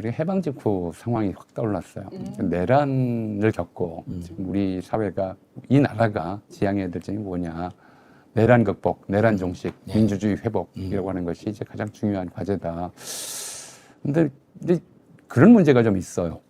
우리 해방 직후 상황이 확 떠올랐어요. 내란을 겪고 지금 우리 사회가 이 나라가 지향해야 될 점이 뭐냐. 내란 극복, 내란 종식, 민주주의 회복이라고 하는 것이 이제 가장 중요한 과제다. 근데 그런 문제가 좀 있어요.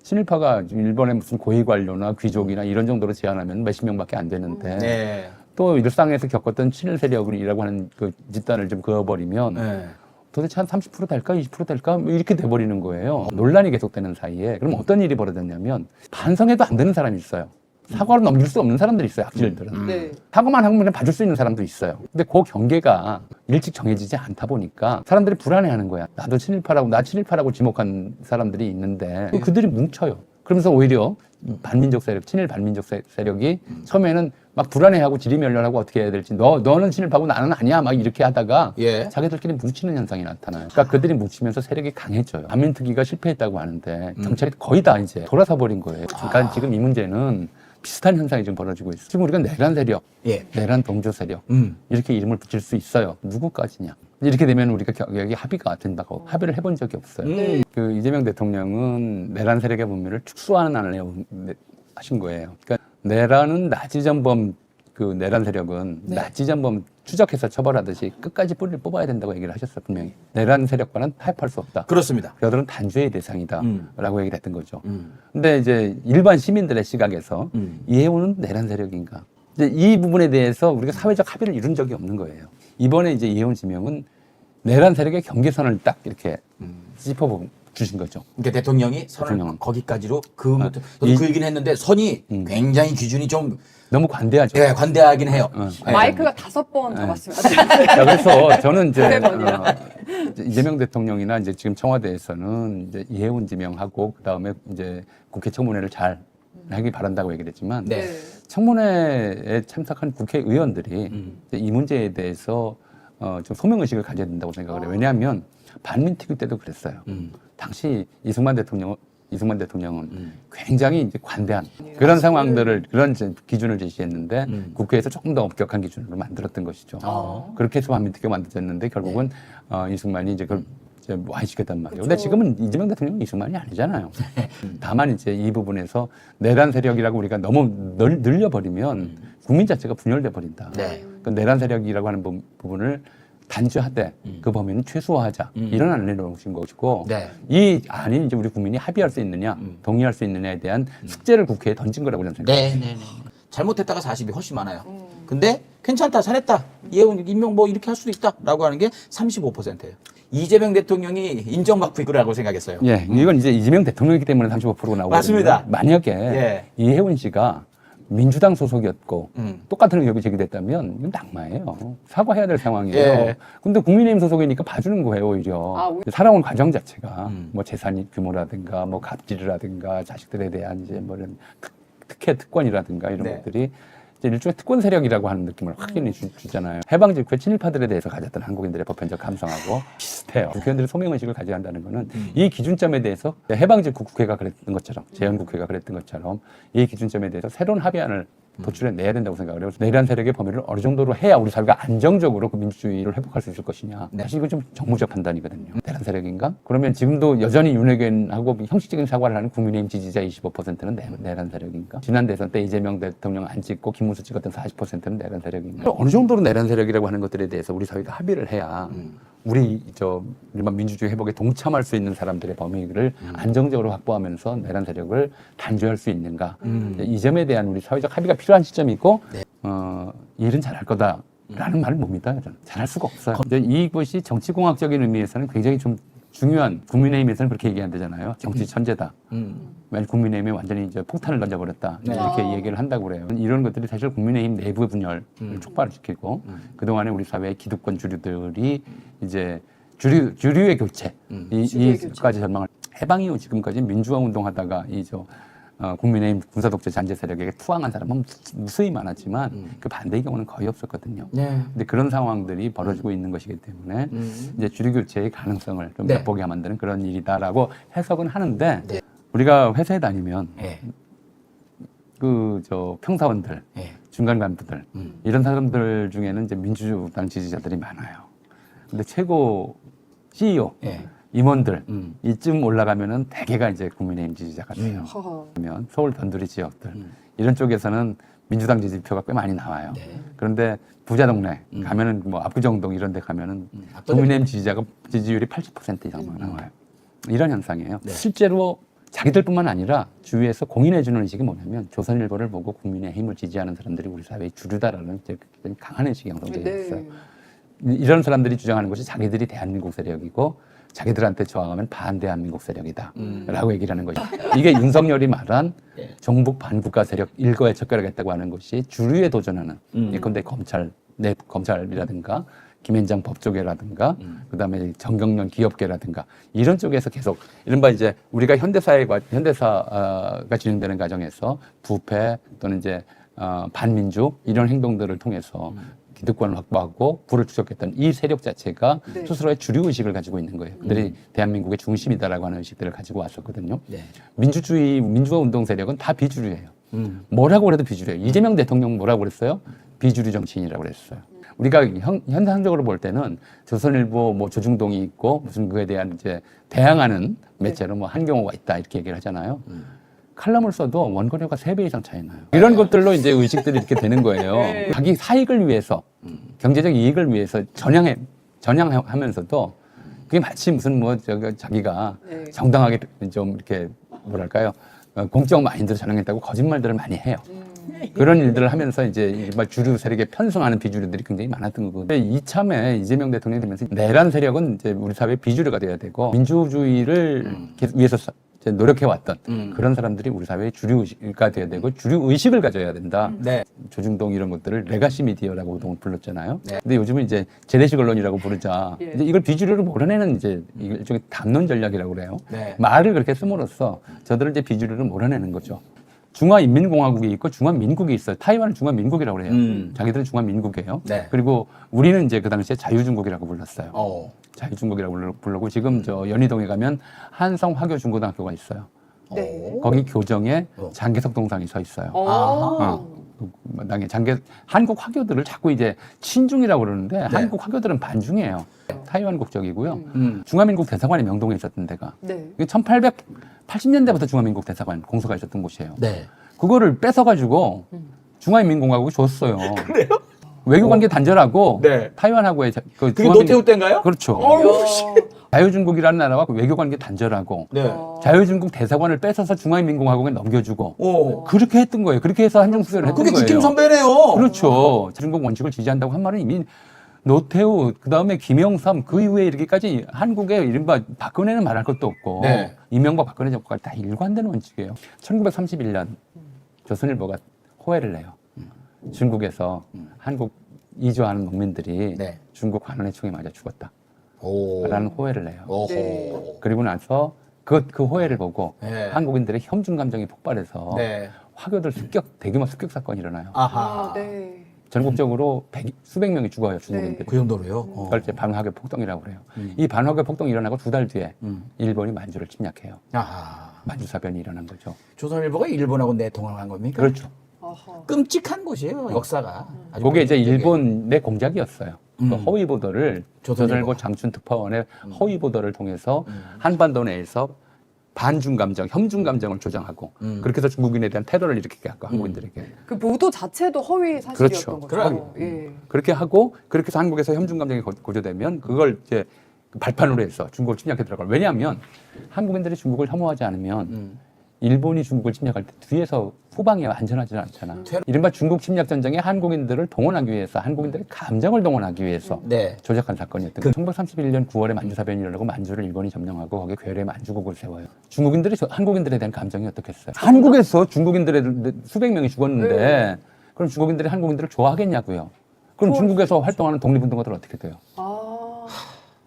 친일파가 일본의 무슨 고위 관료나 귀족이나 이런 정도로 제한하면 몇십 명밖에 안 되는데 또 일상에서 겪었던 친일 세력이라고 하는 그 집단을 좀 그어버리면 도대체 한 30% 될까? 20% 될까? 뭐 이렇게 돼버리는 거예요. 논란이 계속되는 사이에. 그럼 어떤 일이 벌어졌냐면 반성해도 안 되는 사람이 있어요. 사과로 넘길 수 없는 사람들이 있어요, 악질들은. 사과만 하면 그냥 봐줄 수 있는 사람도 있어요. 근데 그 경계가 일찍 정해지지 않다 보니까 사람들이 불안해하는 거야. 나도 친일파라고, 나 친일파라고 지목한 사람들이 있는데 그들이 뭉쳐요. 그러면서 오히려 반민족 세력, 친일 반민족 세력이 처음에는 막 불안해하고 지리멸렬하고 어떻게 해야 될지 너는 친일파고 나는 아니야 막 이렇게 하다가 자기들끼리 뭉치는 현상이 나타나요. 그러니까 그들이 뭉치면서 세력이 강해져요. 반민특위가 실패했다고 하는데 경찰이 거의 다 이제 돌아서 버린 거예요. 그러니까 지금 이 문제는 비슷한 현상이 지금 벌어지고 있어요. 지금 우리가 내란 세력, 내란 동조 세력 이렇게 이름을 붙일 수 있어요. 누구까지냐. 이렇게 되면 우리가 여기 합의가 된다고 합의를 해본 적이 없어요. 그 이재명 대통령은 내란 세력의 문명을 축소하는 안을 하신 거예요. 그러니까 내란은 나치 전범 그 내란 세력은 나치 전범 추적해서 처벌하듯이 끝까지 뿌리를 뽑아야 된다고 얘기를 하셨어요. 분명히. 내란 세력과는 타협할 수 없다. 그렇습니다. 그들은 단죄의 대상이다. 라고 얘기를 했던 거죠. 근데 이제 일반 시민들의 시각에서 이해운은 내란 세력인가? 이제 이 부분에 대해서 우리가 사회적 합의를 이룬 적이 없는 거예요. 이번에 이제 이해운 지명은 내란 세력의 경계선을 딱 이렇게 짚어 주신 거죠. 그러니까 대통령이 선을 거기까지로 저도 그 얘기는 했는데 선이 굉장히 기준이 좀 너무 관대하죠. 예, 관대하긴 해요. 마이크가 5번 잡았습니다. 자, 그래서 저는 이제 이재명 대통령이나 이제 지금 청와대에서는 이제 이해운 지명하고 그 다음에 이제 국회 청문회를 잘 하기 바란다고 얘기를 했지만 청문회에 참석한 국회의원들이 이제 이 문제에 대해서 좀 소명의식을 가져야 된다고 생각을 해요. 왜냐하면 반민특위 때도 그랬어요. 당시 이승만 대통령은 굉장히 이제 관대한 그런 상황들을 그런 기준을 제시했는데 국회에서 조금 더 엄격한 기준으로 만들었던 것이죠. 그렇게 해서 반민특위가 만들어졌는데 결국은 이승만이 이제 그걸 와해시켰단 말이에요. 근데 지금은 이재명 대통령은 이승만이 아니잖아요. 다만 이제 이 부분에서 내란 세력이라고 우리가 너무 늘려버리면 국민 자체가 분열돼 버린다. 그 내란 세력이라고 하는 부분을 단죄하되 그 범위는 최소화하자 이런 안을 내놓으신 것이고 이 안이 이제 우리 국민이 합의할 수 있느냐 동의할 수 있느냐에 대한 숙제를 국회에 던진 거라고 저는 생각합니다. 잘못했다가 40이 훨씬 많아요. 근데 괜찮다, 잘했다, 이해운 임명 뭐 이렇게 할 수도 있다라고 하는 게 35%예요. 이재명 대통령이 인정받고 있구라고 생각했어요. 예, 이건 이제 이재명 대통령이기 때문에 35%가 나오거든요. 맞습니다. 만약에 이해운 씨가 민주당 소속이었고 똑같은 의혹이 제기됐다면 이건 낙마예요. 사과해야 될 상황이에요. 근데 국민의힘 소속이니까 봐주는 거예요, 오히려. 살아온 과정 자체가 뭐 재산 규모라든가 뭐 갑질이라든가 자식들에 대한 이제 뭐 이런 특혜 특권이라든가 이런 것들이 이제 일종의 특권 세력이라고 하는 느낌을 확연히 주잖아요. 해방 직후에 친일파들에 대해서 가졌던 한국인들의 보편적 감성하고 비슷해요. 국회의원들이 소명의식을 가져야 한다는 거는 이 기준점에 대해서 해방 직후 국회가 그랬던 것처럼 재헌국회가 그랬던 것처럼 이 기준점에 대해서 새로운 합의안을 도출해내야 된다고 생각을 해요. 내란 세력의 범위를 어느 정도로 해야 우리 사회가 안정적으로 그 민주주의를 회복할 수 있을 것이냐. 사실 이건 좀 정무적 판단이거든요. 내란 세력인가? 그러면 지금도 여전히 윤핵관하고 형식적인 사과를 하는 국민의힘 지지자 25%는 내란 세력인가? 지난 대선 때 이재명 대통령 안 찍고 김문수 찍었던 40%는 내란 세력인가? 어느 정도로 내란 세력이라고 하는 것들에 대해서 우리 사회가 합의를 해야 우리 일반 민주주의 회복에 동참할 수 있는 사람들의 범위를 안정적으로 확보하면서 내란 세력을 단죄할 수 있는가. 이 점에 대한 우리 사회적 합의가 필요한 시점이고 일은 잘할 거다라는 말을 못 믿어요. 저는. 잘할 수가 없어요. 이것이 정치공학적인 의미에서는 굉장히 좀 중요한, 국민의힘에서는 그렇게 얘기한다잖아요. 정치 천재다. 만약 국민의힘에 완전히 이제 폭탄을 던져버렸다. 이렇게 얘기를 한다고 그래요. 이런 것들이 사실 국민의힘 내부의 분열을 촉발시키고 그동안에 우리 사회의 기득권 주류들이 이제 주류의 교체, 이까지 전망을 해방 이후 지금까지 민주화 운동하다가 국민의힘 군사독재 잔재 세력에게 투항한 사람은 무수히 많았지만 그 반대의 경우는 거의 없었거든요. 근데 그런 상황들이 벌어지고 있는 것이기 때문에 이제 주류 교체의 가능성을 좀 엿보게 만드는 그런 일이다라고 해석은 하는데 우리가 회사에 다니면 평사원들, 중간 간부들 이런 사람들 중에는 이제 민주당 지지자들이 많아요. 근데 최고 CEO 임원들 이쯤 올라가면은 대개가 이제 국민의힘 지지자가 돼요. 허허. 그러면 서울 변두리 지역들 이런 쪽에서는 민주당 지지표가 꽤 많이 나와요. 네. 그런데 부자 동네 가면은 뭐 압구정동 이런 데 가면은 압도적이죠. 국민의힘 지지율이 80% 이상만 나와요. 이런 현상이에요. 네. 실제로 자기들뿐만 아니라 주위에서 공인해주는 의식이 뭐냐면 조선일보를 보고 국민의힘을 지지하는 사람들이 우리 사회의 주류다라는 굉장히 강한 의식이 형성되어 있어요. 이런 사람들이 주장하는 것이 자기들이 대한민국 세력이고 자기들한테 저항하면 반대한민국 세력이다 라고 얘기를 하는 거죠. 이게 윤석열이 말한 정북 반국가 세력 일거에 척결하겠다고 하는 것이 주류에 도전하는 예컨대 검찰이라든가 김앤장 법조계라든가 그다음에 정경련 기업계라든가 이런 쪽에서 계속 이른바 이제 우리가 현대사가 진행되는 과정에서 부패 또는 이제 반민주 이런 행동들을 통해서 기득권을 확보하고 부를 추적했던 이 세력 자체가 네. 스스로의 주류 의식을 가지고 있는 거예요. 그들이 대한민국의 중심이다라고 하는 의식들을 가지고 왔었거든요. 네. 민주화 운동 세력은 다 비주류예요. 뭐라고 그래도 비주류예요. 이재명 대통령 뭐라고 그랬어요? 비주류 정치인이라고 그랬어요. 우리가 현상적으로 볼 때는 조선일보 뭐 조중동이 있고 무슨 그에 대한 이제 대항하는 매체로 뭐 한경호가 있다 이렇게 얘기를 하잖아요. 칼럼을 써도 원고료가 3배 이상 차이 나요. 이런 것들로 이제 의식들이 이렇게 되는 거예요. 네. 자기 사익을 위해서, 경제적 이익을 위해서 전향하면서도 그게 마치 무슨 뭐 자기가 네. 정당하게 좀 이렇게 뭐랄까요. 공적 마인드로 전향했다고 거짓말들을 많이 해요. 그런 일들을 하면서 이제 일반 주류 세력에 편승하는 비주류들이 굉장히 많았던 거거든요. 이참에 이재명 대통령이 되면서 내란 세력은 이제 우리 사회의 비주류가 돼야 되고 민주주의를 위해서 이제 노력해왔던 그런 사람들이 우리 사회의 주류가 돼야 되고 주류의식을 가져야 된다. 네. 조중동 이런 것들을 레가시 미디어라고 그동안 불렀잖아요. 네. 근데 요즘은 이제 재래식 언론이라고 부르자. 예. 이제 이걸 비주류로 몰아내는 이제 일종의 담론 전략이라고 그래요. 네. 말을 그렇게 씀으로써 저들을 이제 비주류로 몰아내는 거죠. 중화인민공화국이 있고 중화민국이 있어요. 타이완은 중화민국이라고 그래요. 자기들은 중화민국이에요. 네. 그리고 우리는 이제 그 당시에 자유중국이라고 불렀어요. 어. 자유중국이라고 부르고 지금 저 연희동에 가면 한성화교중고등학교가 있어요. 네. 거기 교정에 장개석 동상이 서 있어요. 아하. 마당에 한국 화교들을 자꾸 이제 친중이라고 그러는데 한국 화교들은 반중이에요. 타이완 국적이고요. 중화민국 대사관이 명동에 있었던 데가. 네. 1880년대부터 중화민국 대사관 공소가 있었던 곳이에요. 네. 그거를 뺏어가지고 중화인민공화국이 줬어요. 그래요? 외교관계 단절하고 네. 타이완하고의 그게 노태우 때인가요? 그렇죠. 어. 자유중국이라는 나라와 외교관계 단절하고 네. 자유중국 대사관을 뺏어서 중화인민공화국에 넘겨주고 오. 그렇게 했던 거예요. 그렇게 해서 한중수교를 했던 그게 거예요. 국힘 선배네요. 그렇죠. 중국 원칙을 지지한다고 한 말은 이미 노태우, 그 다음에 김영삼, 그 이후에 이르기까지 한국의 이른바 박근혜는 말할 것도 없고 네. 이명박 박근혜 정부가 다 일관되는 원칙이에요. 1931년 조선일보가 호해를 내요. 중국에서 한국 이주하는 농민들이 네. 중국 관원의 총에 맞아 죽었다. 오. 라는 호해를 내요. 오호. 네. 그리고 나서 그 호해를 보고 네. 한국인들의 혐중 감정이 폭발해서 네. 화교들 대규모 습격 사건이 일어나요. 아하. 아, 네. 전국적으로 수백 명이 죽어요, 중국인들이. 그 정도로요? 그걸 이제 반화교 폭동이라고 그래요. 이 반화교 폭동이 일어나고 2달 뒤에 일본이 만주를 침략해요. 아하. 만주사변이 일어난 거죠. 조선일보가 일본하고 내통을 한 겁니까? 그렇죠. 어허. 끔찍한 곳이에요, 역사가. 아주 그게 이제 끔찍하게. 일본의 공작이었어요. 그 허위 보도를 조선일보. 조선일보 장춘 특파원의 허위 보도를 통해서 한반도 내에서 반중 감정, 혐중 감정을 조장하고 그렇게 해서 중국인에 대한 테러를 일으키게 하고 한국인들에게 그 보도 자체도 허위 사실이었던 거죠. 그럼. 예. 그렇게 하고 그렇게 해서 한국에서 혐중 감정이 고조되면 그걸 이제 발판으로 해서 중국을 침략해 들어가요. 왜냐하면 한국인들이 중국을 혐오하지 않으면 일본이 중국을 침략할 때 뒤에서 후방이 안전하지 않잖아. 이른바 중국 침략 전쟁에 한국인들을 동원하기 위해서 한국인들의 감정을 동원하기 위해서 네. 조작한 사건이었던 거예요. 1931년 9월에 만주사변이 일어나고 만주를 일본이 점령하고 거기에 괴뢰 만주국을 세워요. 중국인들이 한국인들에 대한 감정이 어떻겠어요? 한국에서 중국인들의 수백 명이 죽었는데 그럼 중국인들이 한국인들을 좋아하겠냐고요. 그럼 중국에서 활동하는 독립운동가들은 어떻게 돼요? 아,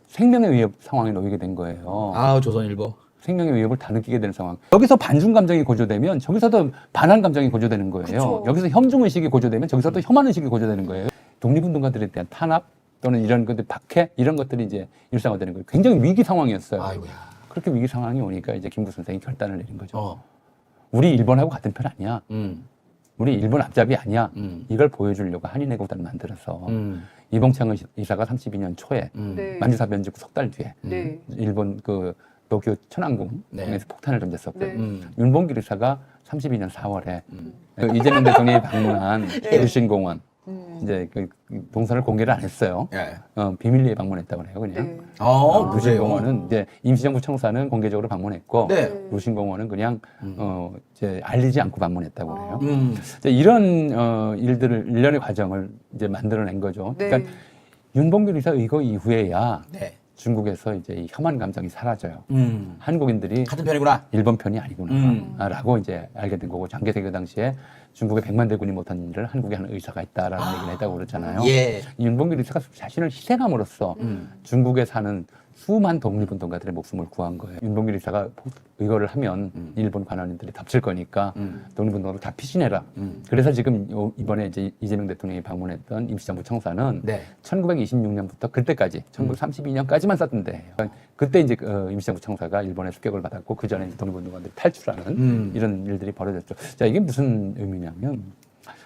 생명의 위협 상황에 놓이게 된 거예요. 아, 조선일보. 생명의 위협을 다 느끼게 되는 상황. 여기서 반중 감정이 고조되면 저기서도 반한 감정이 고조되는 거예요. 그쵸. 여기서 혐중 의식이 고조되면 저기서도 혐한 의식이 고조되는 거예요. 독립운동가들에 대한 탄압 또는 이런 것들 박해 이런 것들이 이제 일상화되는 거예요. 굉장히 위기 상황이었어요. 아이고야. 그렇게 위기 상황이 오니까 이제 김구 선생이 결단을 내린 거죠. 어. 우리 일본하고 같은 편 아니야. 우리 일본 앞잡이 아니야. 음. 이걸 보여주려고 한인애국단을 만들어서 이봉창 의사가 32년 초에 네. 만주사 변직 석 달 뒤에 네. 일본 그 도쿄 천안궁에서 네. 폭탄을 던졌었고 네. 윤봉길 의사가 32년 4월에 이재명 대통령이 방문한 네. 루신공원 이제 그 동선을 공개를 안 했어요. 예. 비밀리에 방문했다고 해요, 그냥. 네. 그래요? 루신공원은 이제 임시정부 청사는 공개적으로 방문했고 네. 루신공원은 그냥 이제 알리지 않고 방문했다고 해요. 이제 이런 일들을 일련의 과정을 이제 만들어낸 거죠. 네. 그러니까 윤봉길 의사 의거 이후에야 네. 중국에서 이제 이 혐한 감정이 사라져요. 한국인들이 같은 편이구나. 일본 편이 아니구나 라고 이제 알게 된 거고 장개세 그 당시에 중국에 100만 대군이 못한 일을 한국에 하는 의사가 있다라는 얘기를 했다고 그랬잖아요. 예. 이 윤봉길 의사가 자신을 희생함으로써 중국에 사는 수많은 독립운동가들의 목숨을 구한 거예요. 윤봉길 의사가 의거를 하면 일본 관원인들이 덮칠 거니까 독립운동가를 다 피신해라. 그래서 지금 이번에 이제 이재명 대통령이 방문했던 임시정부 청사는 네. 1926년부터 그때까지 1932년까지만 썼던 데예요. 그때 이제 임시정부 청사가 일본의 습격을 받았고 그 전에 독립운동가들이 탈출하는 이런 일들이 벌어졌죠. 자, 이게 무슨 의미냐면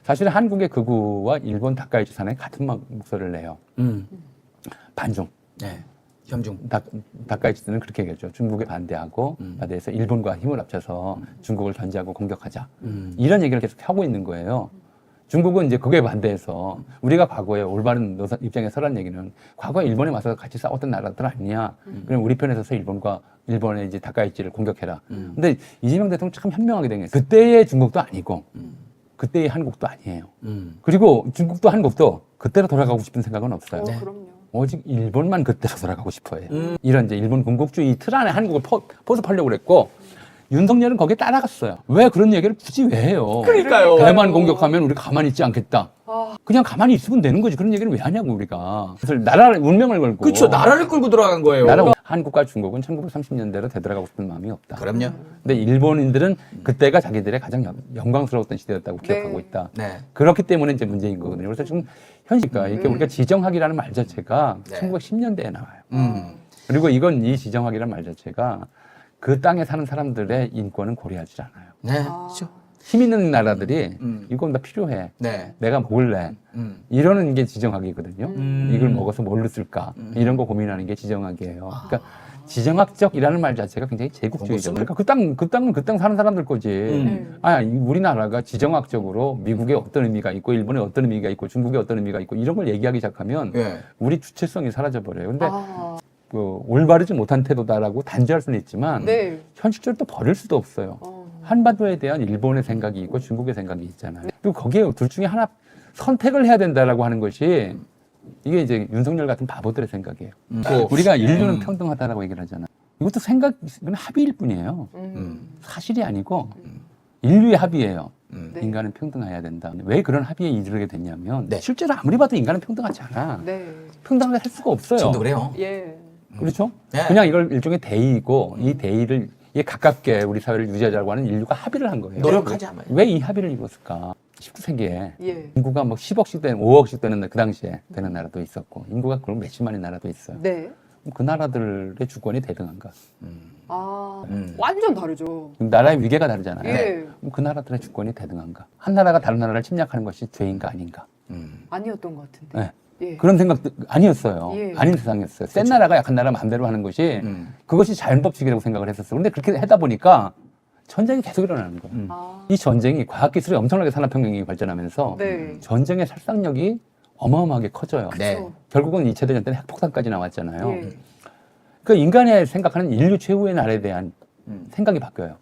사실 한국의 극우와 일본 다카이치 산에 같은 목소리를 내요. 반중. 네. 현중. 다카이치는 그렇게 얘기했죠. 중국에 반대하고 대해서 일본과 힘을 합쳐서 중국을 견제하고 공격하자. 이런 얘기를 계속 하고 있는 거예요. 중국은 이제 그게 반대해서 우리가 과거에 올바른 입장에 서란 얘기는 과거에 일본에 와서 같이 싸웠던 나라들 아니냐. 그럼 우리 편에 서서 일본의 이제 다카이치를 공격해라. 근데 이재명 대통령 참 현명하게 된 게 그때의 중국도 아니고 그때의 한국도 아니에요. 그리고 중국도 한국도 그때로 돌아가고 싶은 생각은 없어요. 그럼요. 오직 일본만 그때로 돌아가고 싶어요. 이런 이제 일본 군국주의 틀 안에 한국을 포섭하려고 그랬고 윤석열은 거기에 따라갔어요. 왜 그런 얘기를 굳이 왜 해요? 그러니까요. 대만 공격하면 우리 가만히 있지 않겠다. 그냥 가만히 있으면 되는 거지. 그런 얘기를 왜 하냐고 우리가. 그래서 나라를 운명을 걸고. 그렇죠. 나라를 끌고 들어간 거예요. 한국과 중국은 1930년대로 되돌아가고 싶은 마음이 없다. 그럼요. 근데 일본인들은 그때가 자기들의 가장 영광스러웠던 시대였다고 기억하고 있다. 네. 그렇기 때문에 이제 문제인 거거든요. 그래서 지금 현실과 이렇게 우리가 지정학이라는 말 자체가 네. 1910년대에 나와요. 그리고 이 지정학이라는 말 자체가 그 땅에 사는 사람들의 인권은 고려하지 않아요. 네. 그렇죠. 힘 있는 나라들이 이건 다 필요해. 네. 내가 먹을래. 이러는 게 지정학이거든요. 이걸 먹어서 뭘로 쓸까. 이런 거 고민하는 게 지정학이에요. 그러니까 지정학적이라는 말 자체가 굉장히 제국주의죠. 그러니까 그 땅은 그 땅 사는 사람들 거지. 우리나라가 지정학적으로 미국에 어떤 의미가 있고 일본에 어떤 의미가 있고 중국에 어떤 의미가 있고 이런 걸 얘기하기 시작하면 우리 주체성이 사라져버려요. 근데 올바르지 못한 태도다라고 단죄할 수는 있지만 현실적으로 또 버릴 수도 없어요. 한반도에 대한 일본의 생각이 있고 중국의 생각이 있잖아요. 그리고 거기에 둘 중에 하나 선택을 해야 된다라고 하는 것이 이게 이제 윤석열 같은 바보들의 생각이에요. 우리가 인류는 평등하다라고 얘기를 하잖아요. 이것도 생각은 합의일 뿐이에요. 사실이 아니고 인류의 합의예요. 인간은 평등해야 된다. 왜 그런 합의에 이르게 됐냐면 실제로 아무리 봐도 인간은 평등하지 않아. 평등하게 할 수가 없어요. 저도 그래요. 그렇죠? 네. 그냥 이걸 일종의 대의이고 이 대의를 가깝게 우리 사회를 유지하자고 하는 인류가 합의를 한 거예요. 노력하자면. 왜 이 합의를 이뤘을까? 19세기에 인구가 뭐 10억씩 되는 5억씩 되는 그 당시에 되는 나라도 있었고 인구가 그럼 몇십만의 나라도 있어요. 그 나라들의 주권이 대등한가? 완전 다르죠. 나라의 위계가 다르잖아요. 예. 그 나라들의 주권이 대등한가? 한 나라가 다른 나라를 침략하는 것이 죄인가 아닌가? 아니었던 것 같은데. 그런 생각도 아니었어요. 아닌 세상이었어요. 센 나라가 약한 나라 마음대로 하는 것이 그것이 자연법칙이라고 생각을 했었어요. 근데 그렇게 하다 보니까 전쟁이 계속 일어나는 거예요. 이 전쟁이 과학기술이 엄청나게 산업혁명이 발전하면서 전쟁의 살상력이 어마어마하게 커져요. 결국은 2차 대전 때는 핵폭탄까지 나왔잖아요. 그 인간의 생각하는 인류 최후의 날에 대한 생각이 바뀌어요.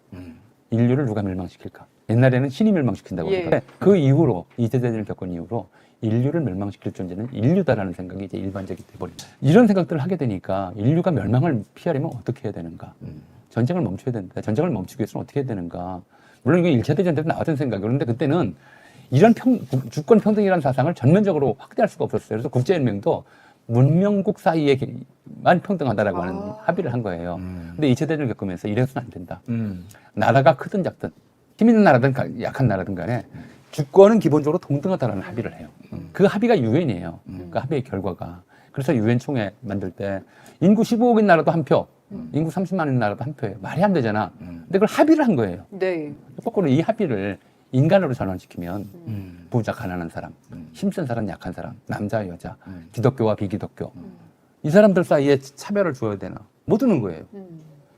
인류를 누가 멸망시킬까? 옛날에는 신이 멸망시킨다고 하는데 그 이후로 2차 대전을 겪은 이후로 인류를 멸망시킬 존재는 인류다라는 생각이 이제 일반적이 돼버립니다. 이런 생각들을 하게 되니까 인류가 멸망을 피하려면 어떻게 해야 되는가? 전쟁을 멈춰야 된다. 전쟁을 멈추기 위해서는 어떻게 해야 되는가? 물론 이게 1차 대전 때도 나왔던 생각이에요. 그런데 그때는 이런 주권 평등이라는 사상을 전면적으로 확대할 수가 없었어요. 그래서 국제연맹도 문명국 사이에만 평등하다라고 하는 합의를 한 거예요. 근데 2차 대전을 겪으면서 이래서는 안 된다. 나라가 크든 작든 힘 있는 나라든 약한 나라든 간에 주권은 기본적으로 동등하다라는 합의를 해요. 그 합의가 유엔이에요. 그 합의의 결과가. 그래서 유엔 총회 만들 때 인구 15억인 나라도 한 표, 인구 30만인 나라도 한 표예요. 말이 안 되잖아. 근데 그걸 합의를 한 거예요. 거꾸로 이 합의를 인간으로 전환시키면 부자 가난한 사람, 힘센 사람 약한 사람, 남자 여자, 기독교와 비기독교 이 사람들 사이에 차별을 두어야 되나? 못 두는 거예요.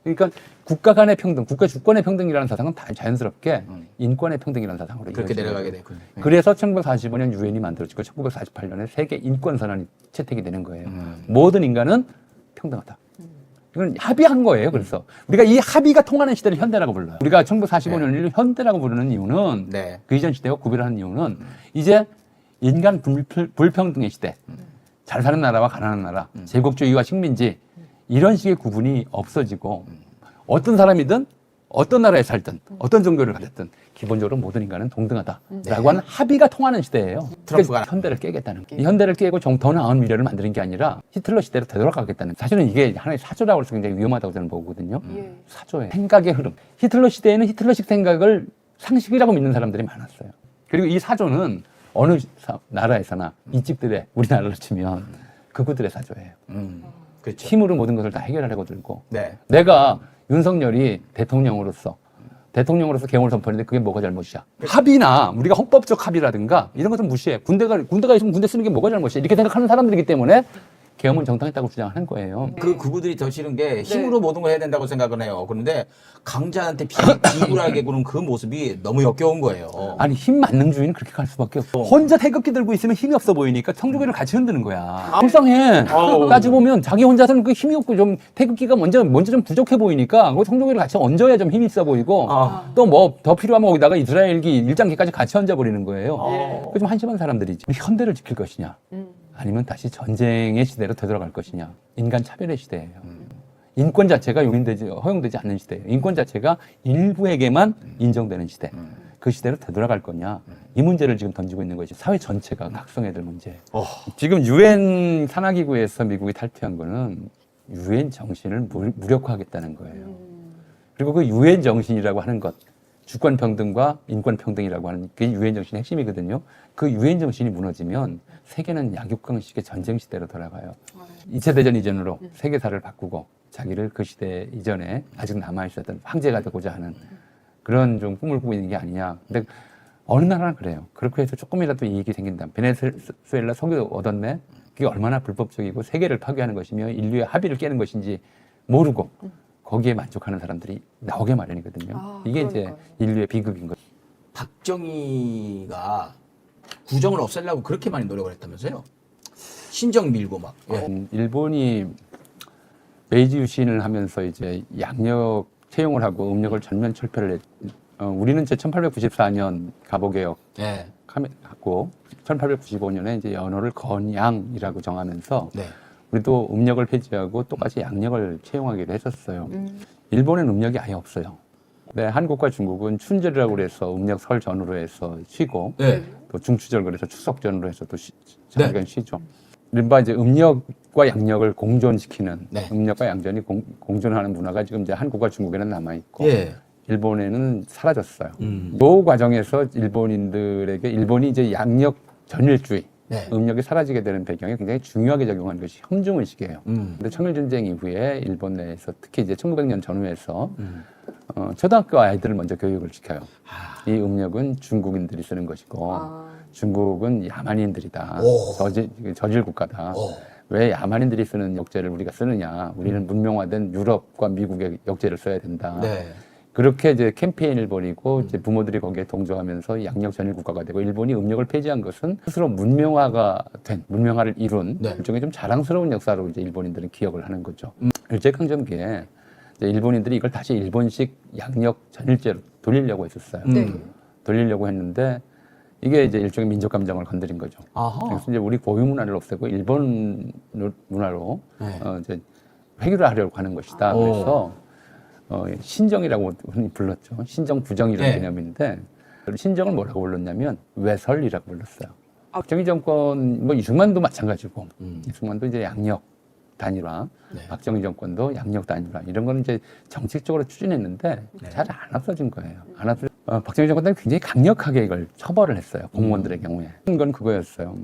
그러니까 국가 간의 평등, 국가 주권의 평등이라는 사상은 다 자연스럽게 인권의 평등이라는 사상으로 그렇게 이어지는 내려가게 거예요. 되고. 그래서 1945년 유엔이 만들어지고 1948년에 세계 인권 선언이 채택이 되는 거예요. 모든 인간은 평등하다. 이건 합의한 거예요. 그래서 우리가 이 합의가 통하는 시대를 현대라고 불러요. 우리가 1945년을 현대라고 부르는 이유는 네. 그 이전 시대와 구별하는 이유는 이제 인간 불평등의 시대, 잘 사는 나라와 가난한 나라, 제국주의와 식민지 이런 식의 구분이 없어지고 어떤 사람이든 어떤 나라에 살든 어떤 종교를 가졌든 기본적으로 모든 인간은 동등하다라고 하는 합의가 통하는 시대예요. 트럼프가 현대를 깨겠다는 이 현대를 깨고 더 나은 미래를 만드는 게 아니라 히틀러 시대로 되돌아가겠다는 사실은 이게 하나의 사조라고 해서 굉장히 위험하다고 저는 보거든요. 사조의 생각의 흐름. 히틀러 시대에는 히틀러식 생각을 상식이라고 믿는 사람들이 많았어요. 그리고 이 사조는 어느 나라에서나 이집들의 우리나라로 치면 극우들의 사조예요. 그렇죠. 힘으로 모든 것을 다 해결하려고 들고 네. 내가 윤석열이 대통령으로서 계엄을 선포했는데 그게 뭐가 잘못이야? 합의나 우리가 헌법적 합의라든가 이런 것 좀 무시해. 군대가 있으면 군대 쓰는 게 뭐가 잘못이야? 이렇게 생각하는 사람들이기 때문에 계엄은 정당했다고 주장하는 거예요. 그 그분들이 더 싫은 게 힘으로 모든 걸 해야 된다고 생각을 해요. 그런데 강자한테 비굴하게 구는 그 모습이 너무 역겨운 거예요. 아니 힘 만능주의는 그렇게 갈 수밖에 없어. 혼자 태극기 들고 있으면 힘이 없어 보이니까 청조기를 같이 흔드는 거야. 불쌍해. 따지고 보면 자기 혼자서는 그 힘이 없고 좀 태극기가 먼저 좀 부족해 보이니까 그 청조기를 같이 얹어야 좀 힘이 있어 보이고 또 뭐 더 필요하면 거기다가 이스라엘기 1장기까지 같이 얹어 버리는 거예요. 그 좀 한심한 사람들이지. 현대를 지킬 것이냐 아니면 다시 전쟁의 시대로 되돌아갈 것이냐. 인간 차별의 시대예요. 인권 자체가 허용되지 않는 시대예요. 인권 자체가 일부에게만 인정되는 시대. 그 시대로 되돌아갈 거냐. 이 문제를 지금 던지고 있는 것이 사회 전체가 각성해야 될 문제예요. 지금 유엔 산하기구에서 미국이 탈퇴한 거는 유엔 정신을 무력화하겠다는 거예요. 그리고 그 유엔 정신이라고 하는 것, 주권 평등과 인권 평등이라고 하는 게 유엔 정신의 핵심이거든요. 그 유엔 정신이 무너지면 세계는 약육강식의 전쟁 시대로 돌아가요. 2차 대전 이전으로 세계사를 바꾸고 자기를 그 시대 이전에 아직 남아있었던 황제가 되고자 하는 그런 좀 꿈을 꾸고 있는 게 아니냐. 근데 어느 나라는 그래요. 그렇게 해서 조금이라도 이익이 생긴다. 베네수엘라 석유 얻었네. 그게 얼마나 불법적이고 세계를 파괴하는 것이며 인류의 합의를 깨는 것인지 모르고 거기에 만족하는 사람들이 나오게 마련이거든요. 이게 그러니까요. 이제 인류의 비극인 거죠. 박정희가 구정을 없애려고 그렇게 많이 노력을 했다면서요? 신정 밀고 막. 일본이 메이지 유신을 하면서 이제 양력 채용을 하고 음력을 전면 철폐를 우리는 이제 1894년 갑오개혁 네. 하고 1895년에 이제 연호를 건양이라고 정하면서 네. 우리도 음력을 폐지하고 똑같이 양력을 채용하기로 했었어요. 일본은 음력이 아예 없어요. 네, 한국과 중국은 춘절이라고 그래서 음력 설 전후로 해서 쉬고 네. 또 중추절 그래서 추석 전후로 해서 또 장기간 쉬죠. 이른바 이제 음력과 양력을 공존시키는 네. 음력과 양전이 공존하는 문화가 지금 이제 한국과 중국에는 남아 있고 예. 일본에는 사라졌어요. 이 과정에서 일본이 이제 양력 전일주의, 네. 음력이 사라지게 되는 배경에 굉장히 중요하게 작용하는 것이 현중의식이에요. 근데 청일전쟁 이후에 일본 내에서 특히 이제 1900년 전후에서 초등학교 아이들을 먼저 교육을 시켜요. 이 음력은 중국인들이 쓰는 것이고 중국은 야만인들이다. 저질 국가다. 왜 야만인들이 쓰는 역제를 우리가 쓰느냐. 우리는 문명화된 유럽과 미국의 역제를 써야 된다. 네. 그렇게 이제 캠페인을 벌이고 이제 부모들이 거기에 동조하면서 양력 전일 국가가 되고 일본이 음력을 폐지한 것은 스스로 문명화를 이룬 네. 일종의 좀 자랑스러운 역사로 이제 일본인들은 기억을 하는 거죠. 일제강점기에 이제 일본인들이 이걸 다시 일본식 양력 전일제로 돌리려고 했었어요. 돌리려고 했는데 이게 이제 일종의 민족 감정을 건드린 거죠. 그래서 이제 우리 고유 문화를 없애고 일본 문화로 네. 이제 회귀를 하려고 하는 것이다. 그래서 신정이라고 흔히 불렀죠. 신정 부정이라는 네. 개념인데 신정을 뭐라고 불렀냐면 외설이라고 불렀어요. 박정희 정권 뭐 이승만도 마찬가지고 이승만도 이제 양력 단일화, 박정희 정권도 양력 단일화 이런 거는 이제 정책적으로 추진했는데 잘 안 없어진 거예요. 안 없어진. 박정희 정권 때는 굉장히 강력하게 이걸 처벌을 했어요. 공무원들의 경우에. 건 그거였어요.